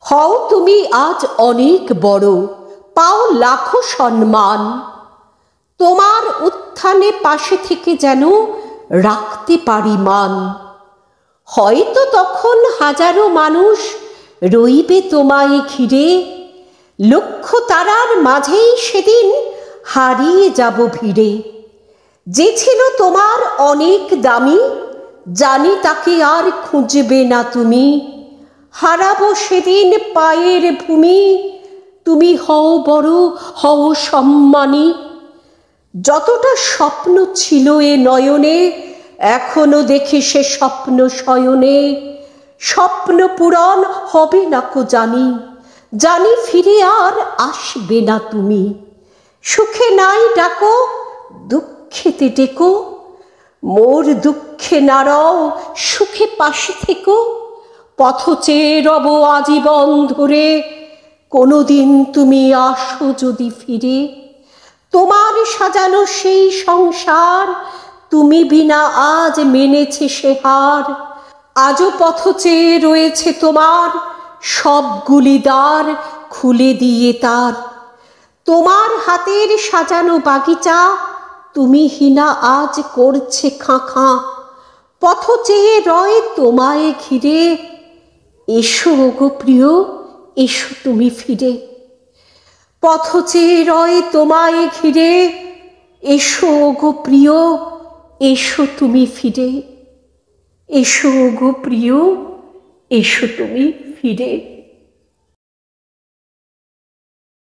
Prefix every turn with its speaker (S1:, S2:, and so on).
S1: হও তুমি আজ অনেক বড়, পাও লাখো সম্মান। তোমার উত্থানে পাশে থেকে যেন রাখতে পারি মান। হয়তো তখন হাজারো মানুষ রইবে তোমায় ঘিরে, লক্ষ তারার মাঝেই সেদিন হারিয়ে যাব ভিড়ে। যে ছিল তোমার অনেক দামি, জানি তাকে আর খুঁজবে না তুমি। হারাবো সেদিন পায়ের ভূমি, তুমি হও বড়, হও সম্মানী। যতটা স্বপ্ন ছিল এ নয়নে, এখনো দেখি সে স্বপ্ন শয়নে। স্বপ্ন পূরণ হবে না কো জানি, জানি ফিরে আর আসবে না তুমি। সুখে নাই ডাকো, দুঃখেতে ডেকো, মোর দুঃখে নাড়াও, সুখে পাশে থেকো। পথ চেয়ে রব আজীবন ধরে, কোনোদিন তুমি আসো যদি ফিরে। তোমার সাজানো সেই সংসার, তুমি বিনা আজ মেনেছে সে হার। আজও পথ চেয়ে রয়েছে তোমার, সবগুলি দ্বার খুলে দিয়ে তার। তোমার হাতের সাজানো বাগিচা, তুমি হিনা আজ করছে খাঁ খাঁ। পথ চেয়ে রয় তোমায় ঘিরে, এসো গো প্রিয়, এসো তুমি ফিরে। পথ চেয়ে রয় তোমায় ঘিরে, এসো গো প্রিয়, এসো তুমি ফিরে। এসো গো প্রিয়, এসো তুমি ফিরে।